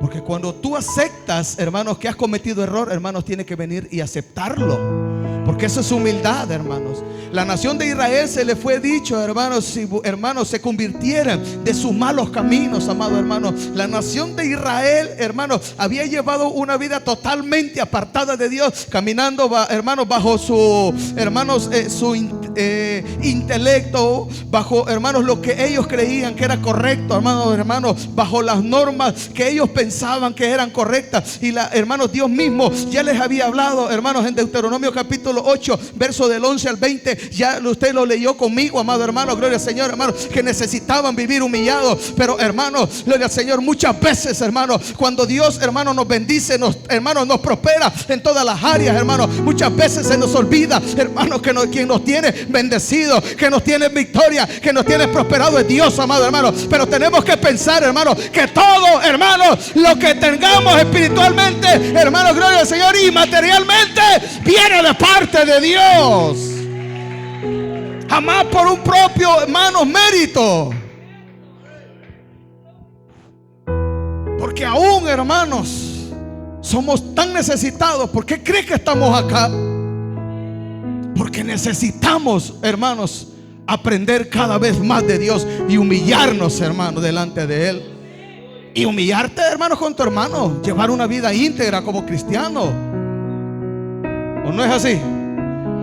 Porque cuando tú aceptas, hermanos, que has cometido error, hermanos, tienes que venir y aceptarlo. Porque eso es humildad, hermanos. La nación de Israel se le fue dicho, hermanos, si hermanos se convirtieran de sus malos caminos, amado hermano. La nación de Israel, hermanos, había llevado una vida totalmente apartada de Dios, caminando, hermanos, bajo su, hermanos, su intelecto, bajo, hermanos, lo que ellos creían que era correcto, hermanos, bajo las normas que ellos pensaban que eran correctas. Y hermanos, Dios mismo ya les había hablado, hermanos, en Deuteronomio capítulo 8, verso del 11 al 20. Ya usted lo leyó conmigo, amado hermano. Gloria al Señor, hermano, que necesitaban vivir humillados. Pero, hermanos, gloria al Señor, muchas veces, hermanos, cuando Dios, hermano, nos bendice, hermanos, nos prospera en todas las áreas, hermanos, muchas veces se nos olvida, hermanos, que quien nos tiene bendecido, que nos tiene en victoria, que nos tiene prosperado es Dios, amado hermano. Pero tenemos que pensar, hermano, que todo, hermano, lo que tengamos espiritualmente, hermano, gloria al Señor, y materialmente viene de parte de Dios. Jamás por un propio, hermanos, mérito. Porque aún, hermanos, somos tan necesitados. ¿Por qué cree que estamos acá? Porque necesitamos, hermanos, aprender cada vez más de Dios y humillarnos, hermanos, delante de Él. Y humillarte, hermanos, con tu hermano. Llevar una vida íntegra como cristiano. ¿O no es así?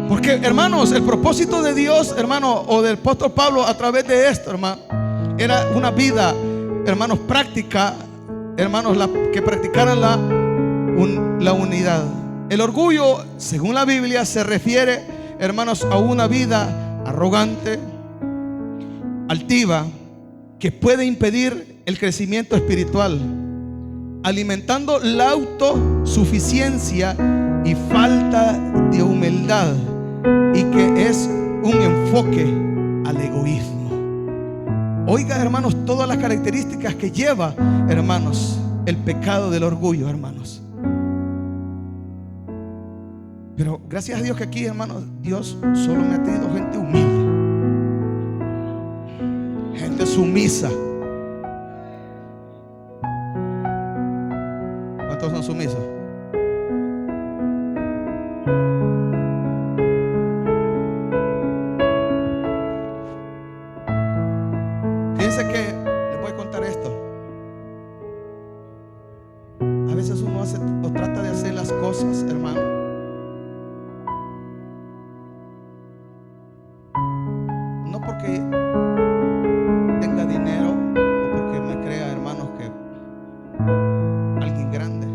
Porque, hermanos, el propósito de Dios, hermano, o del apóstol Pablo a través de esto, hermano, era una vida, hermanos, práctica, hermanos, que practicaran la unidad. El orgullo, según la Biblia, se refiere, hermanos, a una vida arrogante, altiva, que puede impedir el crecimiento espiritual, alimentando la autosuficiencia y falta de humildad, y que es un enfoque al egoísmo. Oiga, hermanos, todas las características que lleva, hermanos, el pecado del orgullo, hermanos. Pero gracias a Dios que aquí, hermanos, Dios solo me ha tenido gente humilde, gente sumisa. ¿Cuántos son sumisos? Fíjense que les voy a contar esto. A veces uno hace o trata de hacer las cosas, hermano, no porque tenga dinero o porque me crea, hermanos, que alguien grande.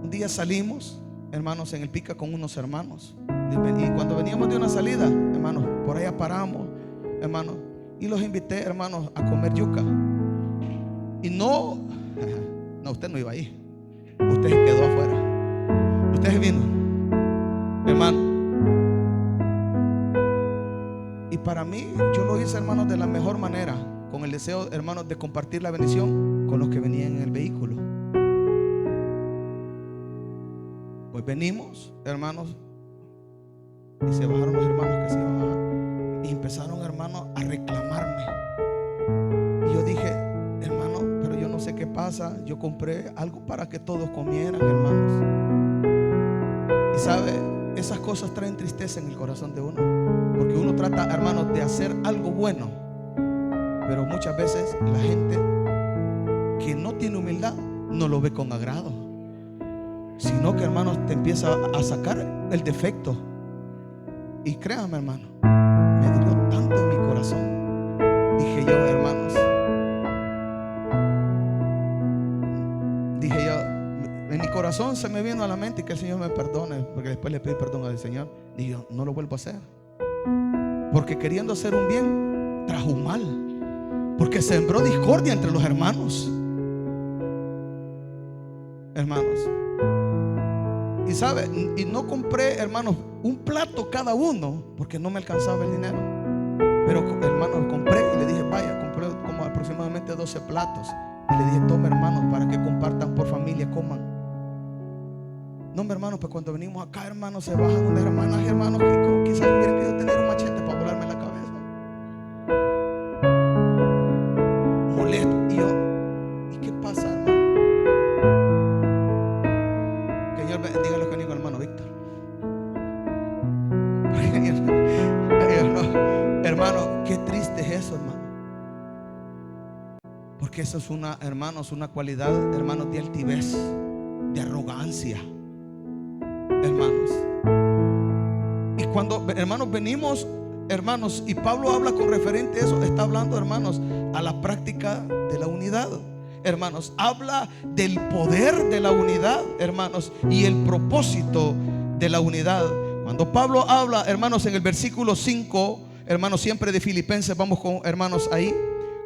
Un día salimos, hermanos, en el Pica con unos hermanos, y cuando veníamos de una salida, hermanos, por allá paramos, hermanos, y los invité, hermanos, a comer yuca. Y no, usted no iba ahí, usted se quedó afuera, usted se vino, hermano. Y para mí, yo lo hice, hermanos, de la mejor manera, con el deseo, hermanos, de compartir la bendición con los que venían en el vehículo. Pues venimos, hermanos, y se bajaron los hermanos que se iban a bajar, y empezaron, hermanos, a reclamarme. Y yo dije, hermano, pero yo no sé qué pasa. Yo compré algo para que todos comieran, hermanos. Y sabe, esas cosas traen tristeza en el corazón de uno, porque uno trata, hermanos, de hacer algo bueno, pero muchas veces la gente que no tiene humildad no lo ve con agrado, sino que, hermanos, te empieza a sacar el defecto. Y créame, hermano, me dolió tanto en mi corazón. Dije yo, hermanos, en mi corazón se me vino a la mente, y que el Señor me perdone, porque después le pedí perdón al Señor. Dije yo, no lo vuelvo a hacer, porque queriendo hacer un bien trajo un mal, porque sembró discordia entre los hermanos, hermanos. Y sabe, y no compré, hermanos, un plato cada uno, porque no me alcanzaba el dinero. Pero, hermanos, compré y le dije, vaya, compré como aproximadamente 12 platos. Y le dije, tome, hermanos, para que compartan por familia, coman. No, hermanos, pues cuando venimos acá, hermanos, se bajan unas hermanas y hermanos que quizás hubieran querido tener un machete para volarme la cabeza. Molesto. Y yo, ¿y qué pasa, hermano? Que Dios bendiga a los que han ido, hermano Víctor. Hermano, qué triste es eso, hermano. Porque eso es una, hermanos, una cualidad, hermanos, de altivez, de arrogancia, hermanos. Y cuando, hermanos, venimos, hermanos, y Pablo habla con referente a eso, está hablando, hermanos, a la práctica de la unidad. Hermanos, habla del poder de la unidad, hermanos, y el propósito de la unidad. Cuando Pablo habla, hermanos, en el versículo 5, hermanos, siempre de Filipenses, vamos con, hermanos, ahí,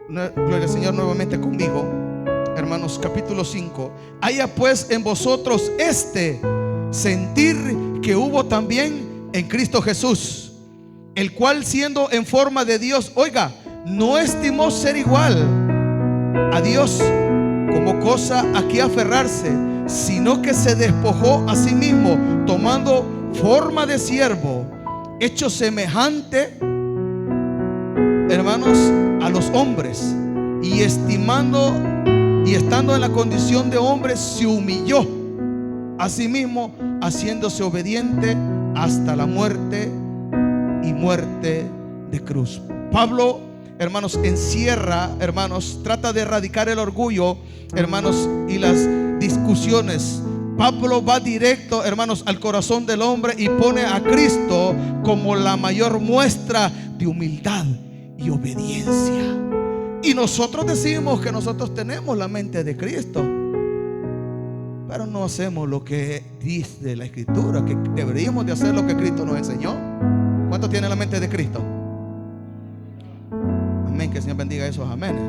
gloria al Señor nuevamente conmigo, hermanos, capítulo 5. Haya pues en vosotros este sentir que hubo también en Cristo Jesús, el cual siendo en forma de Dios, oiga, no estimó ser igual a Dios como cosa a que aferrarse, sino que se despojó a sí mismo, tomando forma de siervo, hecho semejante, hermanos, a los hombres, y estando en la condición de hombre, se humilló a sí mismo, haciéndose obediente hasta la muerte, y muerte de cruz. Pablo, hermanos, encierra, hermanos, trata de erradicar el orgullo, hermanos, y las discusiones. Pablo va directo, hermanos, al corazón del hombre y pone a Cristo como la mayor muestra de humildad y obediencia. Y nosotros decimos que nosotros tenemos la mente de Cristo, pero no hacemos lo que dice la Escritura, que deberíamos de hacer lo que Cristo nos enseñó. ¿Cuántos tienen la mente de Cristo? Amén, que el Señor bendiga esos amenes.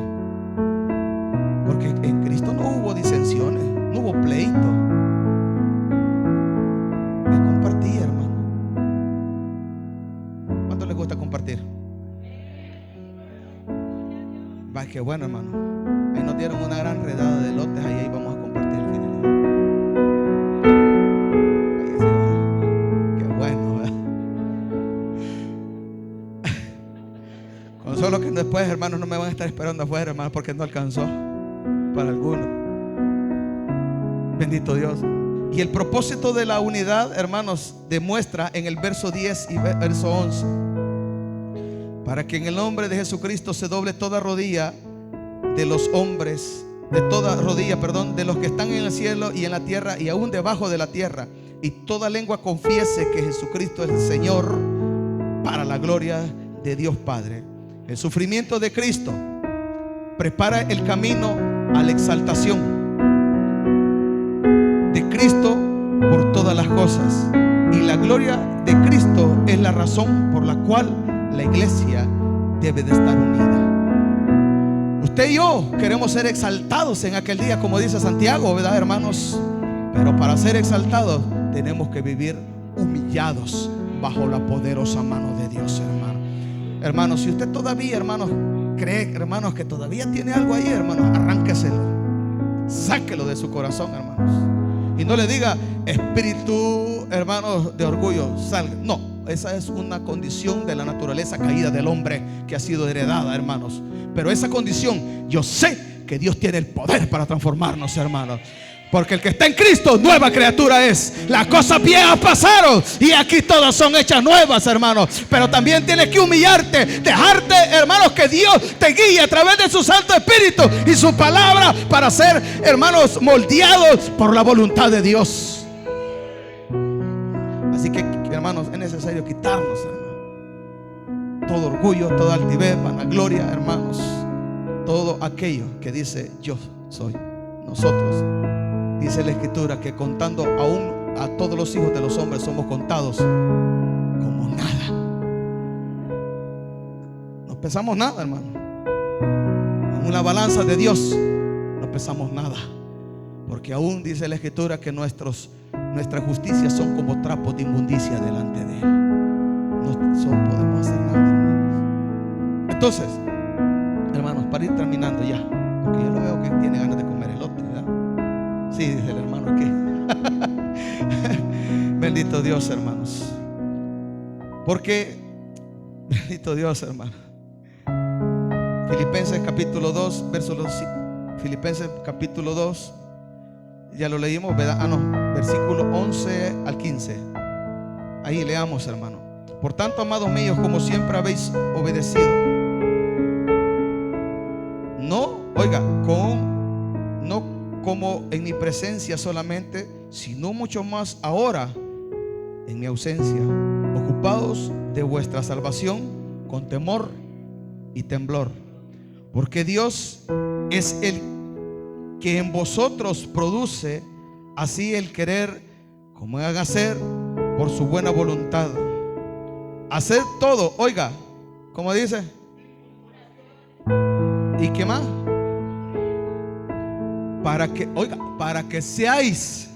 Porque en Cristo no hubo disensiones, no hubo pleito. Es compartir, hermano. ¿Cuánto les gusta compartir? Va, qué bueno, hermano. Ahí nos dieron una gran redada de lotes, ahí vamos a compartir el final. Qué bueno, ¿verdad? Con solo que después, hermanos, no me van a estar esperando afuera, hermanos, porque no alcanzó para algunos. Bendito Dios. Y el propósito de la unidad, hermanos, demuestra en el verso 10 y verso 11: para que en el nombre de Jesucristo se doble toda rodilla de los hombres, de toda rodilla, perdón, de los que están en el cielo y en la tierra y aún debajo de la tierra, y toda lengua confiese que Jesucristo es el Señor, para la gloria de Dios Padre. El sufrimiento de Cristo prepara el camino a la exaltación de Cristo por todas las cosas, y la gloria de Cristo es la razón por la cual la iglesia debe de estar unida. Usted y yo queremos ser exaltados en aquel día, como dice Santiago, ¿verdad, hermanos? Pero para ser exaltados tenemos que vivir humillados bajo la poderosa mano de Dios, hermano. Hermanos, si usted todavía, hermanos, cree, hermanos, que todavía tiene algo ahí, hermanos, arránqueselo, sáquelo de su corazón, hermanos, y no le diga espíritu, hermanos, de orgullo, salga. No, esa es una condición de la naturaleza caída del hombre que ha sido heredada, hermanos. Pero esa condición, yo sé que Dios tiene el poder para transformarnos, hermanos. Porque el que está en Cristo, nueva criatura es. Las cosas viejas pasaron y aquí todas son hechas nuevas, hermanos. Pero también tienes que humillarte, dejarte, hermanos, que Dios te guíe a través de su Santo Espíritu y su palabra para ser, hermanos, moldeados por la voluntad de Dios. Así que, hermanos, es necesario quitarnos, hermanos, todo orgullo, toda altivez, vanagloria, hermanos, todo aquello que dice yo soy, nosotros. Dice la Escritura que contando aún a todos los hijos de los hombres somos contados como nada. No pesamos nada, hermano. En una balanza de Dios no pesamos nada, porque aún dice la Escritura que nuestras justicias son como trapos de inmundicia delante de Él. No podemos hacer nada, hermanos. Entonces, hermanos, para ir terminando ya, porque yo lo veo que tiene ganas de comer elote, ¿verdad? Sí, dice el hermano aquí. Bendito Dios, hermanos. Porque, bendito Dios, hermano. Filipenses capítulo 2, Filipenses capítulo 2, ya lo leímos, ¿verdad? Versículo 11 al 15. Ahí leamos, hermano. Por tanto, amados míos, como siempre habéis obedecido, no, oiga, no como en mi presencia solamente, sino mucho más ahora en mi ausencia, ocupados de vuestra salvación con temor y temblor, porque Dios es el que en vosotros produce así el querer como en hacer por su buena voluntad. Hacer todo, oiga, como dice, ¿y qué más? Para que seáis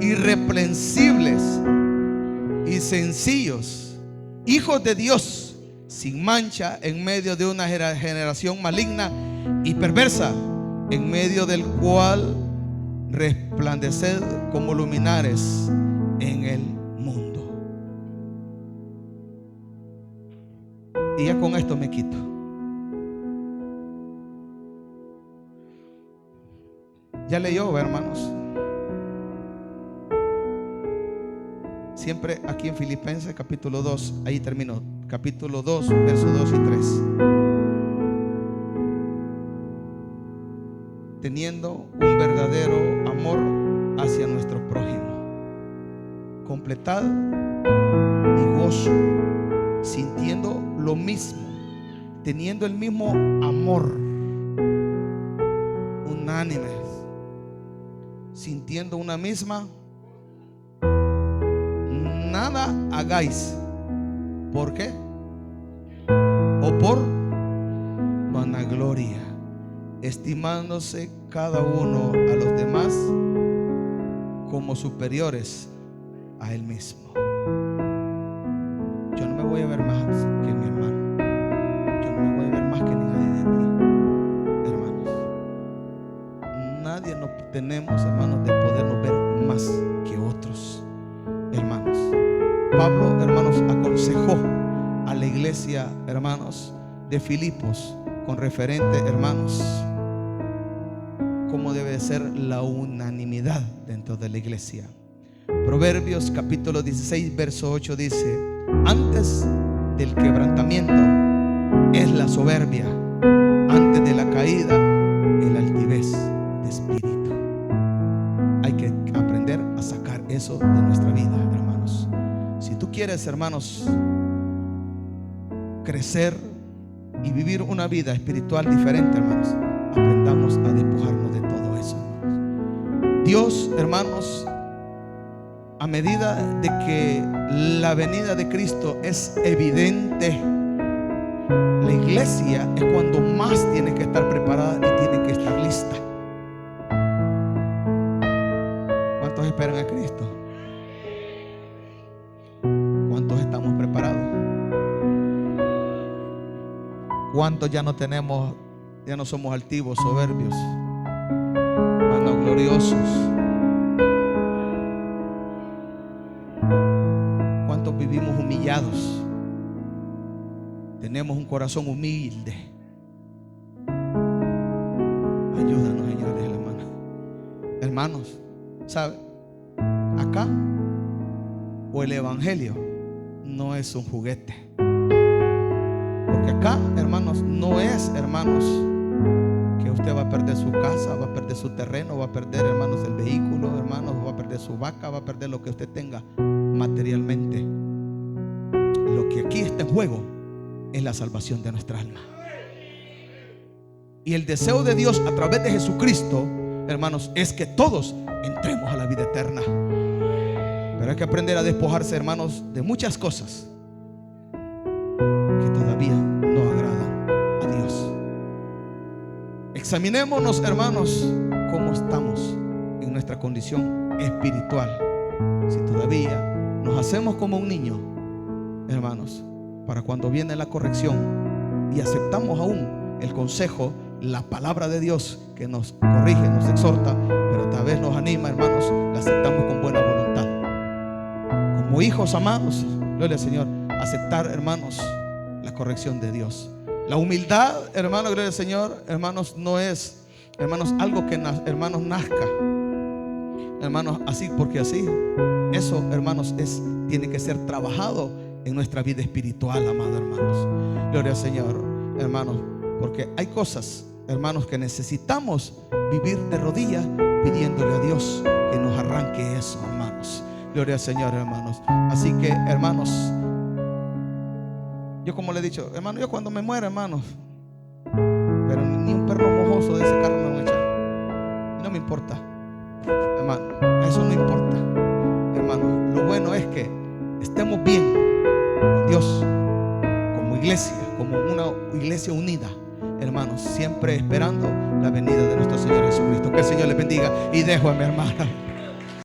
irreprensibles y sencillos, hijos de Dios, sin mancha, en medio de una generación maligna y perversa, en medio del cual resplandeced como luminares en el mundo. Y ya con esto me quito. Ya leyó, hermanos. Siempre aquí en Filipenses capítulo 2, ahí terminó, capítulo 2, versos 2 y 3. Teniendo un verdadero amor hacia nuestro prójimo, completad mi gozo, sintiendo lo mismo, teniendo el mismo amor, unánimes, sintiendo una misma. Nada hagáis, ¿por qué? O por vanagloria, estimándose cada uno a los demás como superiores a él mismo. Yo no me voy a ver más que mi hermano. Yo no me voy a ver más que nadie de ti, hermanos. Nadie nos tenemos, hermanos, de podernos ver más que otros, hermanos. Pablo, hermanos, aconsejó a la iglesia, hermanos, de Filipos con referente, hermanos, cómo debe ser la unanimidad dentro de la iglesia. Proverbios capítulo 16 verso 8 dice: antes del quebrantamiento es la soberbia, antes de la caída el altivez de espíritu. Hay que aprender a sacar eso de nuestra vida, hermanos. Si tú quieres, hermanos, crecer y vivir una vida espiritual diferente, hermanos, aprendamos a despojarnos de todo eso, hermanos. Dios, hermanos, a medida de que la venida de Cristo es evidente, la iglesia es cuando más tiene que estar preparada y tiene que estar lista. ¿Cuántos esperan a Cristo? ¿Cuántos estamos preparados? ¿Cuántos ya no tenemos, ya no somos altivos, soberbios, vanagloriosos? ¿Cuántos vivimos humillados? Tenemos un corazón humilde. Ayúdanos, Señor, de la mano. Hermanos, ¿sabe? Acá, o el evangelio no es un juguete. Porque acá, hermanos, no es, hermanos, que usted va a perder su casa, va a perder su terreno, va a perder, hermanos, el vehículo, hermanos, va a perder su vaca, va a perder lo que usted tenga materialmente. Lo que aquí está en juego es la salvación de nuestra alma. Y el deseo de Dios a través de Jesucristo, hermanos, es que todos entremos a la vida eterna. Pero hay que aprender a despojarse, hermanos, de muchas cosas que todavía no agradan a Dios. Examinémonos, hermanos, cómo estamos en nuestra condición espiritual. Si todavía nos hacemos como un niño, hermanos, para cuando viene la corrección y aceptamos aún el consejo, la palabra de Dios que nos corrige, nos exhorta, pero tal vez nos anima, hermanos, la aceptamos con buena voluntad. Como hijos amados, gloria al Señor, aceptar, hermanos, la corrección de Dios. La humildad, hermanos, gloria al Señor, hermanos, no es, hermanos, algo que hermanos nazca, hermanos, así porque así. Eso, hermanos, tiene que ser trabajado en nuestra vida espiritual, amados hermanos. Gloria al Señor, hermanos, porque hay cosas, hermanos, que necesitamos vivir de rodillas pidiéndole a Dios que nos arranque eso, hermanos. Gloria al Señor, hermanos. Así que, hermanos, yo como le he dicho, hermano, yo cuando me muera, hermanos, pero ni un perro mojoso de ese carro me voy a echar. Y no me importa, hermano, eso no importa, hermano. Lo bueno es que estemos bien con Dios, como iglesia, como una iglesia unida, hermanos, siempre esperando la venida de nuestro Señor Jesucristo. Que el Señor les bendiga. Y dejo a mi hermana.